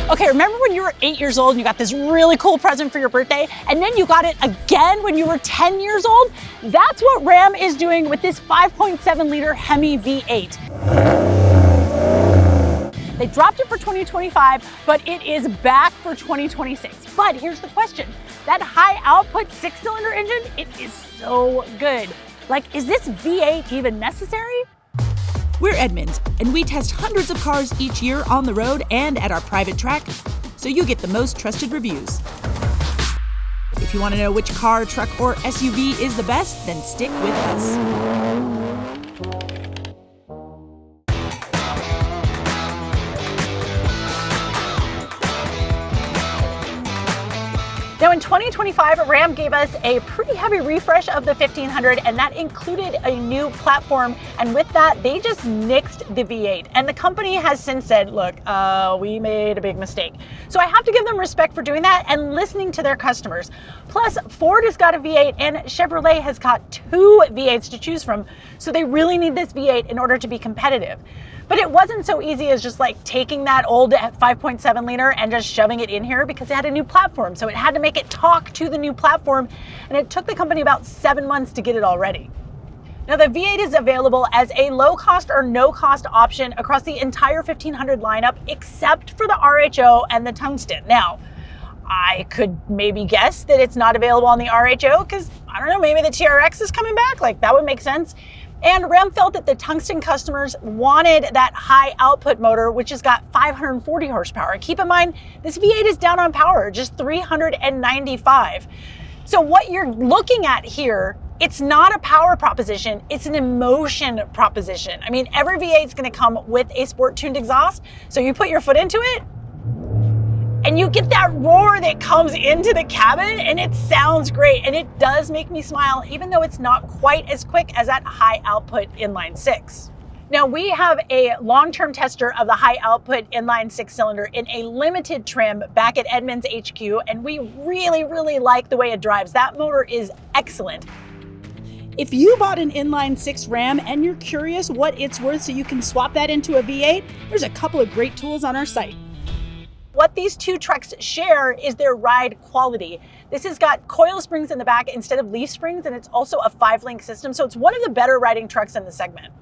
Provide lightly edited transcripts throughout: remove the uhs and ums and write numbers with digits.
Okay, remember when you were 8 years old and you got this really cool present for your birthday, and then you got it again when you were 10 years old? That's what Ram is doing with this 5.7 liter Hemi V8. They dropped it for 2025, but it is back for 2026. But here's the question. That high output 6-cylinder engine, it is so good. Like, is this V8 even necessary? We're Edmunds, and we test hundreds of cars each year on the road and at our private track, so you get the most trusted reviews. If you want to know which car, truck, or SUV is the best, then stick with us. Now in 2025, Ram gave us a pretty heavy refresh of the 1500, and that included a new platform. And with that, they just nixed the V8. And the company has since said, look, we made a big mistake. So I have to give them respect for doing that and listening to their customers. Plus, Ford has got a V8 and Chevrolet has got 2 V8s to choose from. So they really need this V8 in order to be competitive. But it wasn't so easy as just like taking that old 5.7 liter and just shoving it in here, because it had a new platform. So it had to make it talk to the new platform, and it took the company about 7 months to get it all ready. Now the V8 is available as a low cost or no cost option across the entire 1500 lineup, except for the RHO and the Tungsten. Now, I could maybe guess that it's not available on the RHO because, I don't know, maybe the TRX is coming back. Like, that would make sense. And Ram felt that the Tungsten customers wanted that high output motor, which has got 540 horsepower. Keep in mind, this V8 is down on power, just 395. So what you're looking at here, it's not a power proposition, it's an emotion proposition. I mean, every V8 is gonna come with a sport tuned exhaust. So you put your foot into it, and you get that roar that comes into the cabin, and it sounds great. And it does make me smile, even though it's not quite as quick as that high output inline-six. Now we have a long-term tester of the high output inline-six cylinder in a limited trim back at Edmunds HQ, and we really like the way it drives. That motor is excellent. If you bought an inline-six Ram and you're curious what it's worth so you can swap that into a V8, there's a couple of great tools on our site. What these two trucks share is their ride quality. This has got coil springs in the back instead of leaf springs, and it's also a 5-link system, so it's one of the better riding trucks in the segment.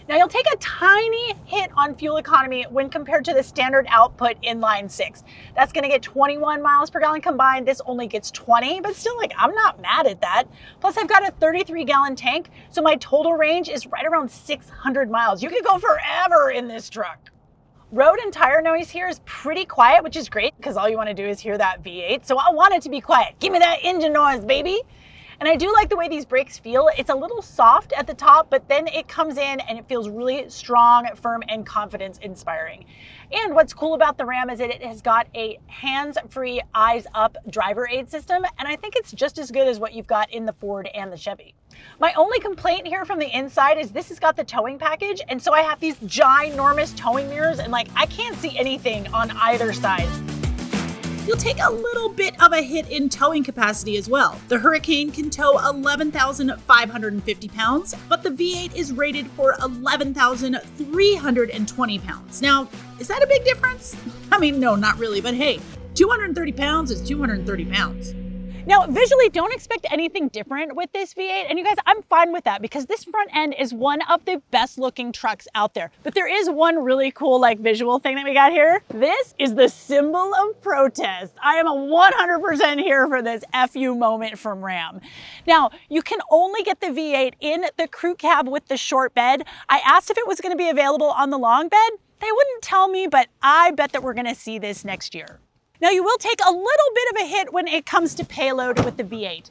Now you'll take a tiny hit on fuel economy when compared to the standard output inline-six. That's gonna get 21 miles per gallon combined. This only gets 20, but still, like, I'm not mad at that. Plus I've got a 33-gallon tank, so my total range is right around 600 miles. You could go forever in this truck. Road and tire noise here is pretty quiet, which is great because all you want to do is hear that V8. So I want it to be quiet. Give me that engine noise, baby. And I do like the way these brakes feel. It's a little soft at the top, but then it comes in and it feels really strong, firm, and confidence inspiring. And what's cool about the Ram is that it has got a hands-free, eyes-up driver aid system, and I think it's just as good as what you've got in the Ford and the Chevy. My only complaint here from the inside is this has got the towing package, and so I have these ginormous towing mirrors, and like, I can't see anything on either side. You'll take a little bit of a hit in towing capacity as well. The Hurricane can tow 11,550 pounds, but the V8 is rated for 11,320 pounds. Now, is that a big difference? I mean, no, not really, but hey, 230 pounds is 230 pounds. Now, visually, don't expect anything different with this V8. And you guys, I'm fine with that because this front end is one of the best looking trucks out there. But there is one really cool like visual thing that we got here. This is the symbol of protest. I am a 100% here for this FU moment from Ram. Now, you can only get the V8 in the crew cab with the short bed. I asked if it was gonna be available on the long bed. They wouldn't tell me, but I bet that we're gonna see this next year. Now you will take a little bit of a hit when it comes to payload with the V8.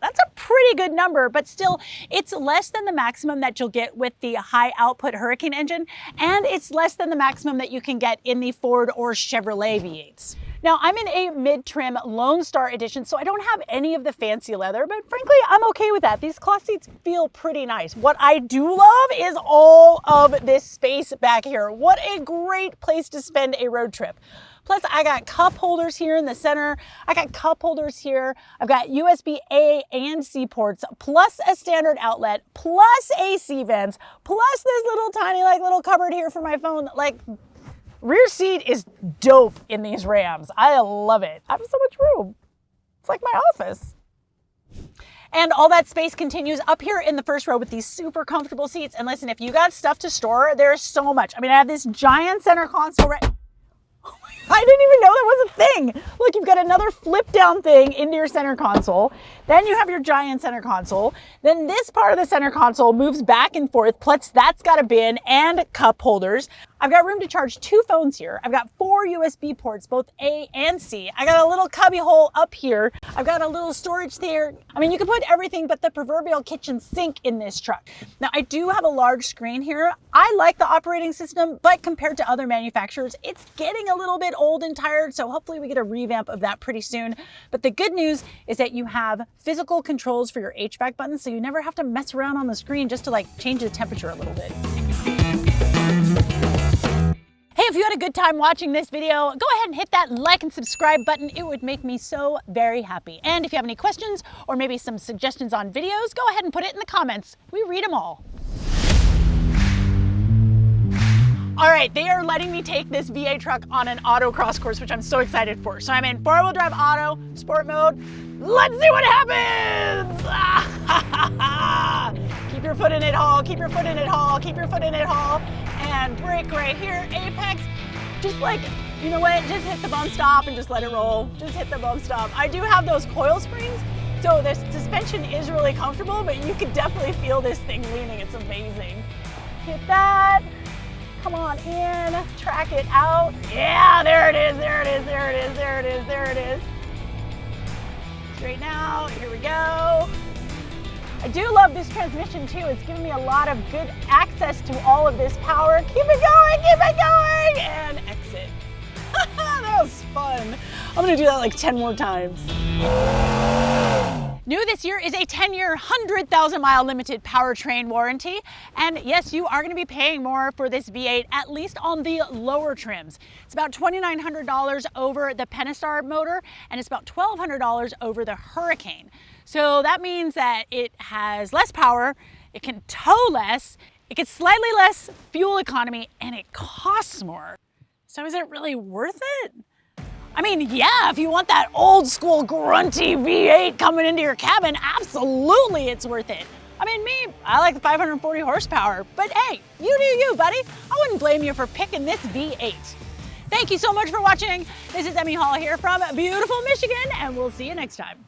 That's a pretty good number, but still it's less than the maximum that you'll get with the high output Hurricane engine, and it's less than the maximum that you can get in the Ford or Chevrolet V8s. Now I'm in a mid-trim Lone Star edition, so I don't have any of the fancy leather, but frankly, I'm okay with that. These cloth seats feel pretty nice. What I do love is all of this space back here. What a great place to spend a road trip. Plus, I got cup holders here in the center. I got cup holders here. I've got USB A and C ports, plus a standard outlet, plus AC vents, plus this little tiny little cupboard here for my phone. Like, Rear seat is dope in these Rams. I love it. I have so much room. It's like my office. And all that space continues up here in the first row with these super comfortable seats. And listen, if you got stuff to store, there's so much. I mean, I have this giant center console right. Oh my God, I didn't even know that was a thing. Look, you've got another flip down thing into your center console. Then you have your giant center console. Then this part of the center console moves back and forth. Plus that's got a bin and cup holders. I've got room to charge 2 phones here. I've got 4 USB ports, both A and C. I got a little cubby hole up here. I've got a little storage there. I mean, you can put everything but the proverbial kitchen sink in this truck. Now, I do have a large screen here. I like the operating system, but compared to other manufacturers, it's getting a little bit old and tired, so hopefully we get a revamp of that pretty soon. But the good news is that you have physical controls for your HVAC buttons, so you never have to mess around on the screen just to like change the temperature a little bit. Hey, if you had a good time watching this video, go ahead and hit that like and subscribe button. It would make me so very happy. And if you have any questions or maybe some suggestions on videos, go ahead and put it in the comments. We read them all. All right, they are letting me take this V8 truck on an autocross course, which I'm so excited for. So I'm in 4-wheel drive auto, sport mode. Let's see what happens! Keep your foot in it, Hall. Keep your foot in it, Hall. Keep your foot in it, Hall. And brake right here, apex. Just like, you know what? Just hit the bump stop and just let it roll. Just hit the bump stop. I do have those coil springs, so the suspension is really comfortable, but you can definitely feel this thing leaning. It's amazing. Hit that. Come on in, track it out. Yeah, there it is, there it is, there it is, there it is, there it is. Straighten out, here we go. I do love this transmission too. It's giving me a lot of good access to all of this power. Keep it going, and exit. That was fun. I'm gonna do that like 10 more times. New this year is a 10-year, 100,000-mile limited powertrain warranty. And yes, you are going to be paying more for this V8, at least on the lower trims. It's about $2,900 over the Pentastar motor, and it's about $1,200 over the Hurricane. So that means that it has less power, it can tow less, it gets slightly less fuel economy, and it costs more. So is it really worth it? I mean, yeah, if you want that old school grunty V8 coming into your cabin, absolutely it's worth it. I mean, me, I like the 540 horsepower, but hey, you do you, buddy. I wouldn't blame you for picking this V8. Thank you so much for watching. This is Emme Hall here from beautiful Michigan, and we'll see you next time.